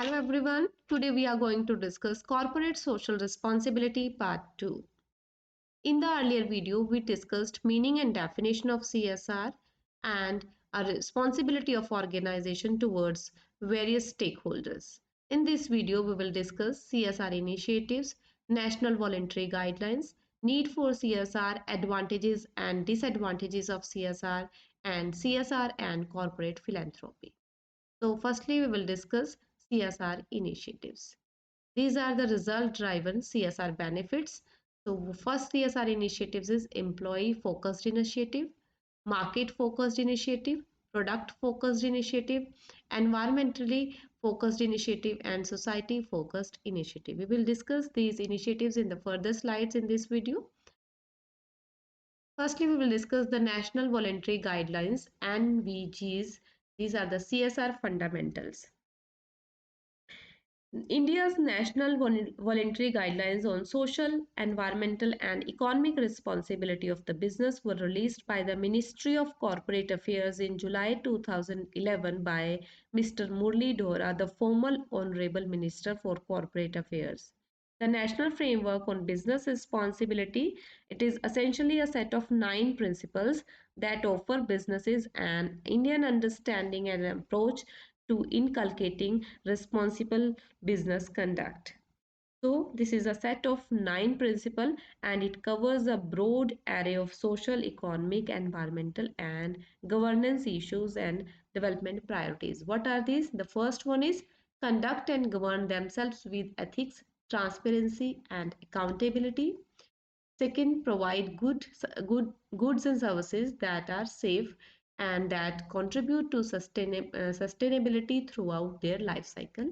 Hello everyone. Today we are going to discuss corporate social responsibility part 2. In the earlier video we discussed meaning and definition of CSR and a responsibility of organization towards various stakeholders. In this video we will discuss CSR initiatives, national voluntary guidelines, need for CSR, advantages and disadvantages of CSR, and CSR and corporate philanthropy. So firstly, we will discuss CSR initiatives. These are the result-driven CSR benefits. So first CSR initiatives is employee-focused initiative, market-focused initiative, product-focused initiative, environmentally focused initiative, and society-focused initiative. We will discuss these initiatives in the further slides in this video. Firstly, we will discuss the National Voluntary Guidelines (NVGs). These are the CSR fundamentals. India's national voluntary guidelines on social, environmental, and economic responsibility of the business were released by the Ministry of Corporate Affairs in July 2011 by Mr. Murli Dora, the former Honorable Minister for Corporate Affairs. The National Framework on Business Responsibility, it is essentially a set of 9 principles that offer businesses an Indian understanding and approach to inculcating responsible business conduct. So this is a set of 9 principles and it covers a broad array of social, economic, environmental and governance issues and development priorities. What are these? The first one is conduct and govern themselves with ethics, transparency and accountability. Second, provide goods and services that are safe and that contribute to sustainability throughout their life cycle.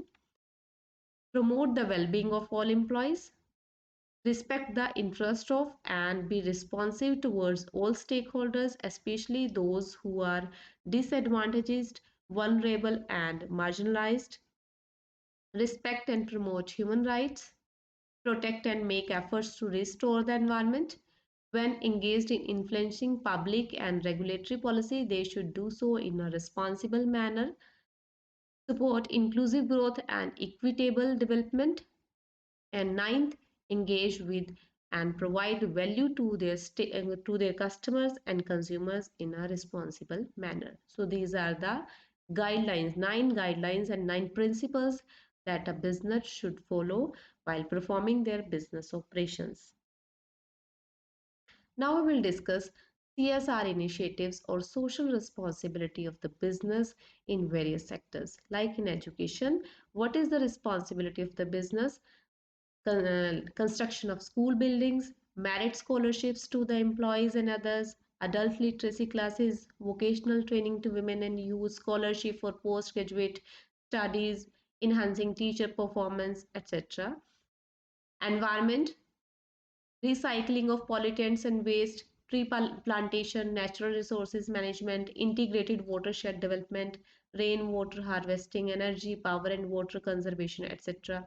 Promote the well-being of all employees. Respect the interest of and be responsive towards all stakeholders, especially those who are disadvantaged, vulnerable, and marginalized. Respect and promote human rights. Protect and make efforts to restore the environment. When engaged in influencing public and regulatory policy, they should do so in a responsible manner. Support inclusive growth and equitable development. And ninth, engage with and provide value to their customers and consumers in a responsible manner. So these are the guidelines, 9 guidelines and 9 principles that a business should follow while performing their business operations. Now we will discuss CSR initiatives or social responsibility of the business in various sectors. Like in education, what is the responsibility of the business? Construction of school buildings, merit scholarships to the employees and others, adult literacy classes, vocational training to women and youth, scholarship for postgraduate studies, enhancing teacher performance, etc. Environment, recycling of pollutants and waste, tree plantation, natural resources management, integrated watershed development, rainwater harvesting, energy, power and water conservation, etc.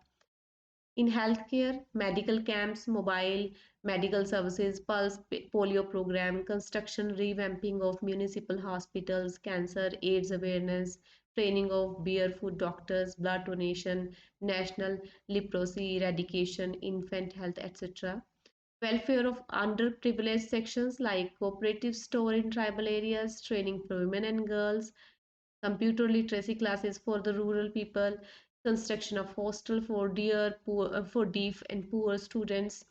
In healthcare, medical camps, mobile medical services, pulse polio program, construction, revamping of municipal hospitals, cancer, AIDS awareness, training of barefoot doctors, blood donation, national leprosy eradication, infant health, etc. Welfare of underprivileged sections like cooperative store in tribal areas, training for women and girls, computer literacy classes for the rural people, construction of hostel for for deaf and poor students,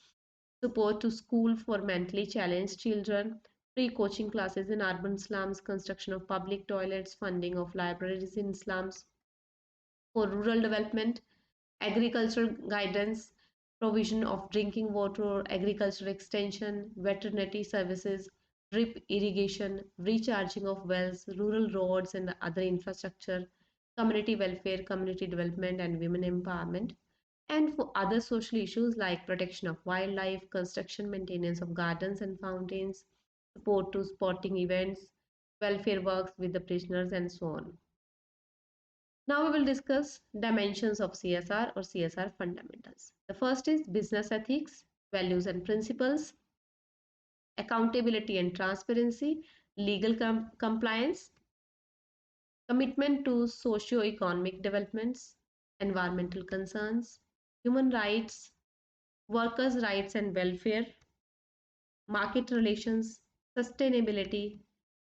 support to school for mentally challenged children, free coaching classes in urban slums, construction of public toilets, funding of libraries in slums, for rural development, agricultural guidance, provision of drinking water, agricultural extension, veterinary services, drip irrigation, recharging of wells, rural roads and other infrastructure, community welfare, community development and women empowerment, and for other social issues like protection of wildlife, construction, maintenance of gardens and fountains, support to sporting events, welfare works with the prisoners and so on. Now we will discuss dimensions of CSR or CSR fundamentals. The first is business ethics, values and principles, accountability and transparency, legal compliance, commitment to socio-economic developments, environmental concerns, human rights, workers' rights and welfare, market relations, sustainability,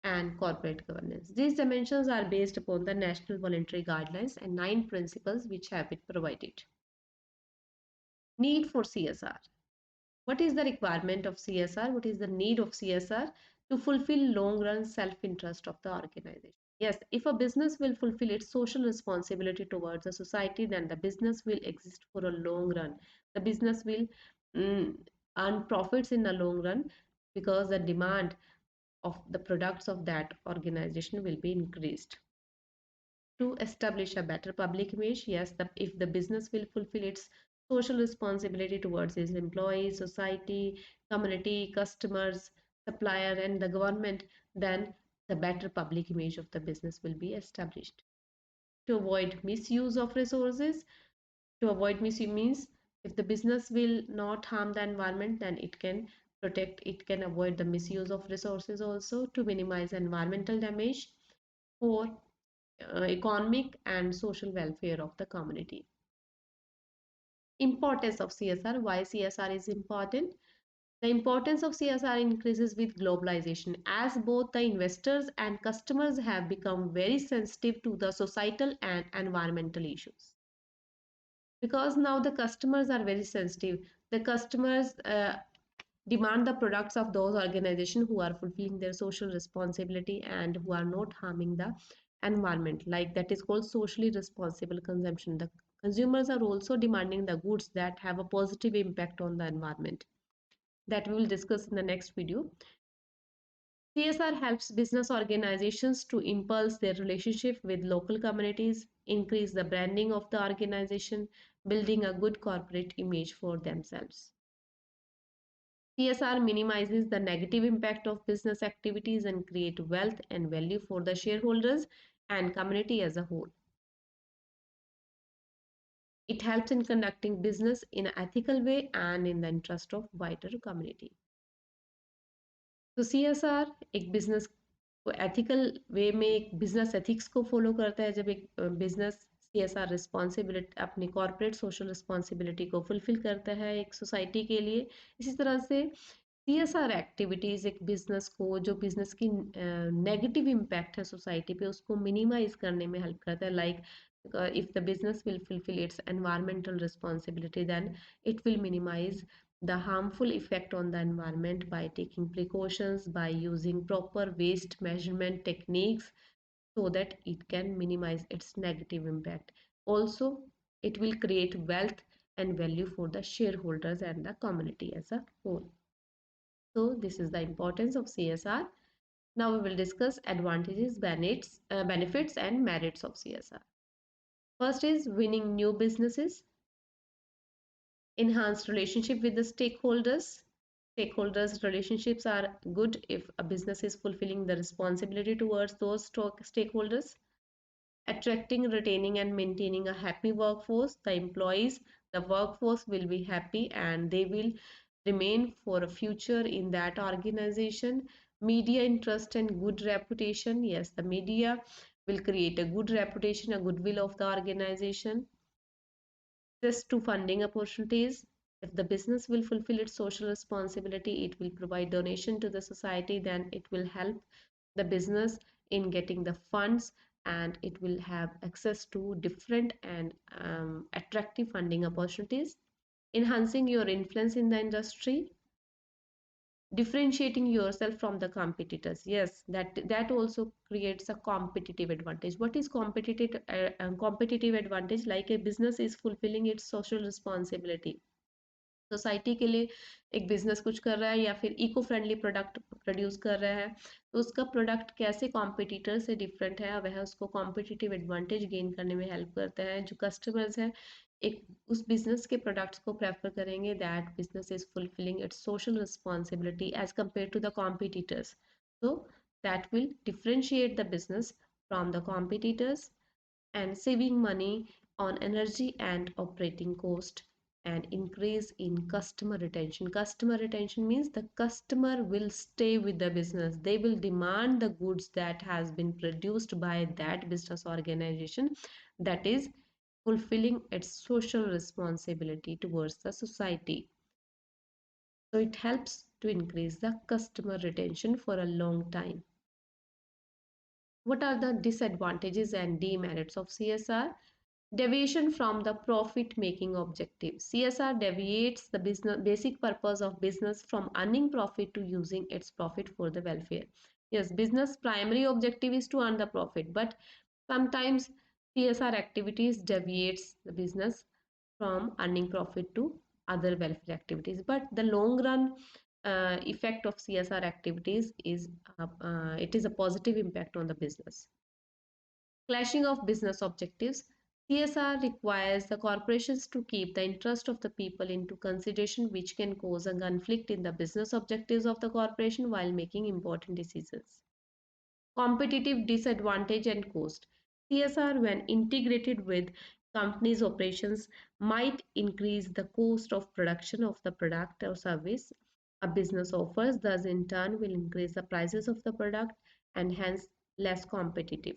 and corporate governance. These dimensions are based upon the National Voluntary Guidelines and 9 principles which have been provided. Need for CSR. What is the requirement of CSR? What is the need of CSR to fulfill long run self interest of the organization? Yes, if a business will fulfill its social responsibility towards the society, then the business will exist for a long run. The business will mm, earn profits in the long run because the demand of the products of that organization will be increased. To establish a better public image, yes, if the business will fulfill its social responsibility towards its employees, society, community, customers, supplier, and the government, then the better public image of the business will be established. To avoid misuse of resources, to avoid misuse means if the business will not harm the environment, then it can avoid the misuse of resources also. To minimize environmental damage for economic and social welfare of the community. Importance of CSR. Why CSR is important? The importance of CSR increases with globalization as both the investors and customers have become very sensitive to the societal and environmental issues. Because now the customers are very sensitive. The customers demand the products of those organizations who are fulfilling their social responsibility and who are not harming the environment, like that is called socially responsible consumption. The consumers are also demanding the goods that have a positive impact on the environment, that we will discuss in the next video. CSR helps business organizations to impulse their relationship with local communities, increase the branding of the organization, building a good corporate image for themselves. CSR minimizes the negative impact of business activities and create wealth and value for the shareholders and community as a whole. It helps in conducting business in an ethical way and in the interest of wider community. तो CSR एक business को ethical वे में एक business ethics को follow करता है जब एक बिजनेस CSR रिस्पॉन्सिबिलिटी अपनी कॉर्पोरेट सोशल रिस्पॉन्सिबिलिटी को फुलफिल करता है एक सोसाइटी के लिए। इसी तरह से CSR एक्टिविटीज़ एक बिजनेस को जो बिजनेस की नेगेटिव इम्पैक्ट है सोसाइटी पे उसको मिनिमाइज करने में हेल्प करता है। Like if the business will fulfill its environmental responsibility, then it will minimize the harmful effect on the environment by taking precautions, by using proper waste measurement techniques so that it can minimize its negative impact. Also, it will create wealth and value for the shareholders and the community as a whole. So, this is the importance of CSR. Now, we will discuss advantages, benefits, and merits of CSR. First is winning new businesses, enhanced relationship with the stakeholders. Stakeholders relationships are good if a business is fulfilling the responsibility towards those stakeholders. Attracting, retaining, and maintaining a happy workforce. The employees, the workforce will be happy and they will remain for a future in that organization. Media interest and good reputation. Yes, the media will create a good reputation, a goodwill of the organization. Access to funding opportunities. If the business will fulfill its social responsibility, it will provide donation to the society, then it will help the business in getting the funds and it will have access to different and attractive funding opportunities. Enhancing your influence in the industry, differentiating yourself from the competitors. Yes, that also creates a competitive advantage. What is competitive advantage? Like a business is fulfilling its social responsibility, society के लिए एक business कुछ कर रहा है या फिर eco friendly product produce कर रहा है, तो उसका प्रोडक्ट कैसे कॉम्पिटिटर से डिफरेंट है, वह उसको कॉम्पिटिटिव एडवांटेज गेन करने में हेल्प करता है। जो कस्टमर्स हैं एक उस बिजनेस के प्रोडक्ट्स को प्रेफर करेंगे that business is fulfilling its social responsibility as compare to the competitors, so that will differentiate the business from the competitors. And saving money on energy and operating cost, and increase in customer retention. Customer retention means the customer will stay with the business, they will demand the goods that has been produced by that business organization, that is fulfilling its social responsibility towards the society. So it helps to increase the customer retention for a long time. What are the disadvantages and demerits of CSR? Deviation from the profit making objective. CSR deviates the business basic purpose of business from earning profit to using its profit for the welfare. Yes, business primary objective is to earn the profit, but sometimes CSR activities deviates the business from earning profit to other welfare activities. But the long run effect of CSR activities is it is a positive impact on the business. Clashing of business objectives. CSR requires the corporations to keep the interest of the people into consideration, which can cause a conflict in the business objectives of the corporation while making important decisions. Competitive disadvantage and cost. CSR, when integrated with companies' operations, might increase the cost of production of the product or service a business offers, thus, in turn, will increase the prices of the product and hence less competitive.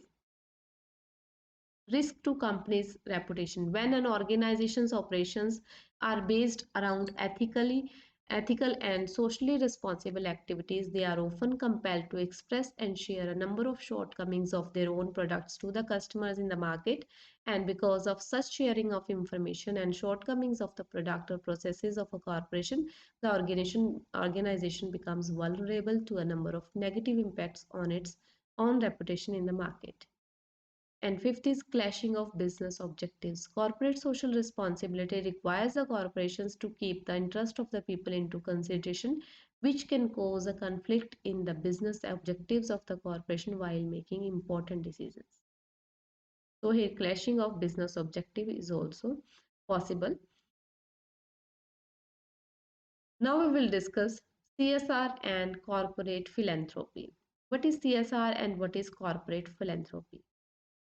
Risk to companies' reputation. When an organization's operations are based around ethical and socially responsible activities, they are often compelled to express and share a number of shortcomings of their own products to the customers in the market. And because of such sharing of information and shortcomings of the product or processes of a corporation, the organization becomes vulnerable to a number of negative impacts on its own reputation in the market. And fifth is clashing of business objectives. Corporate social responsibility requires the corporations to keep the interest of the people into consideration, which can cause a conflict in the business objectives of the corporation while making important decisions. So here clashing of business objective is also possible. Now we will discuss CSR and corporate philanthropy. What is CSR and what is corporate philanthropy?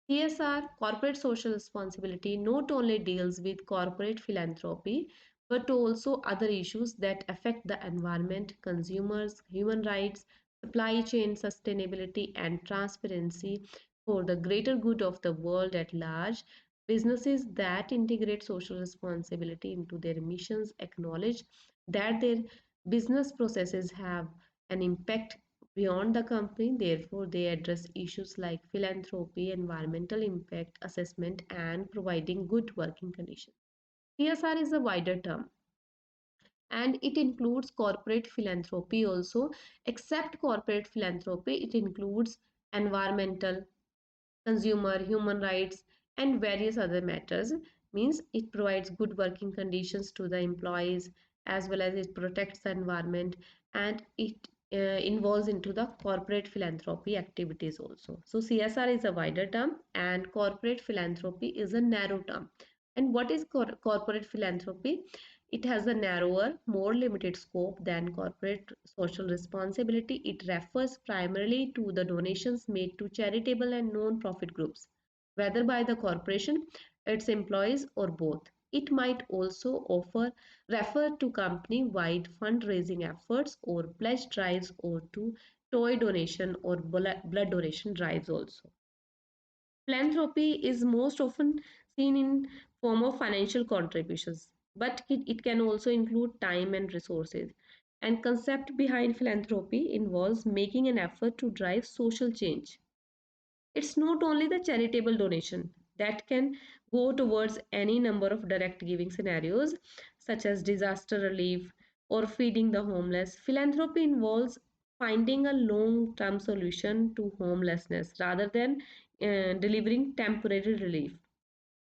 CSR, corporate social responsibility, not only deals with corporate philanthropy but also other issues that affect the environment, consumers, human rights, supply chain sustainability, and transparency for the greater good of the world at large. Businesses that integrate social responsibility into their missions acknowledge that their business processes have an impact beyond the company. Therefore, they address issues like philanthropy, environmental impact assessment, and providing good working conditions. CSR is a wider term and it includes corporate philanthropy also. Except corporate philanthropy, it includes environmental, consumer, human rights, and various other matters. Means it provides good working conditions to the employees as well as it protects the environment, and it involves into the corporate philanthropy activities also. So CSR is a wider term and corporate philanthropy is a narrow term. And what is corporate philanthropy? It has a narrower, more limited scope than corporate social responsibility. It refers primarily to the donations made to charitable and non-profit groups, whether by the corporation, its employees, or both. It might also refer to company-wide fundraising efforts or pledge drives or to toy donation or blood donation drives also. Philanthropy is most often seen in form of financial contributions, but it can also include time and resources. And concept behind philanthropy involves making an effort to drive social change. It's not only the charitable donation that can go towards any number of direct giving scenarios, such as disaster relief or feeding the homeless. Philanthropy involves finding a long term solution to homelessness rather than delivering temporary relief.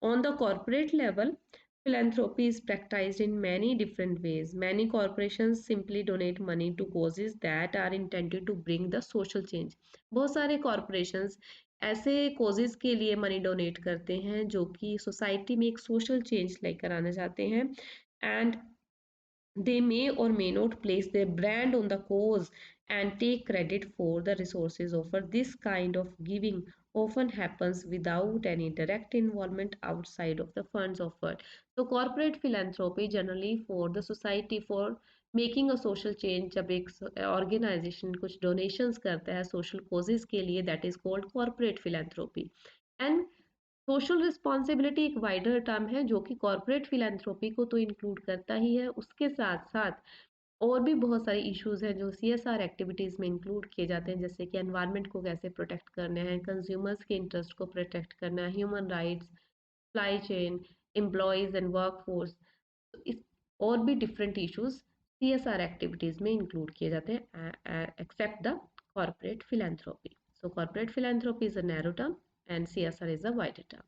On the corporate level, philanthropy is practiced in many different ways. Many corporations simply donate money to causes that are intended to bring the social change. बहुत सारे corporations ऐसे causes के लिए money donate करते हैं जो कि society में एक social change लेकर आना चाहते हैं, and they may or may not place their brand on the cause and take credit for the resources offered. This kind of giving often happens without any direct involvement outside of the funds offered. So corporate philanthropy generally for the society, for making a social change, जब एक organization कुछ donations करता है social causes के लिए, that is called corporate philanthropy. And social responsibility एक wider term है जो कि कॉर्पोरेट फिलैंथ्रोपी को तो इंक्लूड करता ही है, उसके साथ साथ और भी बहुत सारे इश्यूज हैं जो सीएसआर एक्टिविटीज़ में इंक्लूड किए जाते हैं, जैसे कि एनवायरनमेंट को कैसे प्रोटेक्ट करना है, कंज्यूमर्स के इंटरेस्ट को प्रोटेक्ट करना है, human rights, supply chain, employees and workforce. इस और भी डिफरेंट इश्यूज सीएसआर एक्टिविटीज़ में इंक्लूड किए जाते हैं except the corporate philanthropy. So corporate philanthropy is a narrow term and CSR is a wider term.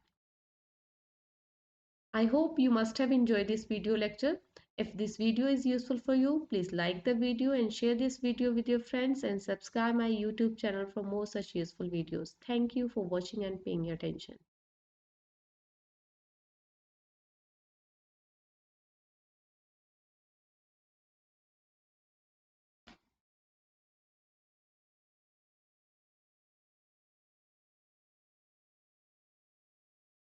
I hope you must have enjoyed this video lecture. If this video is useful for you, please like the video and share this video with your friends and subscribe my YouTube channel for more such useful videos. Thank you for watching and paying attention.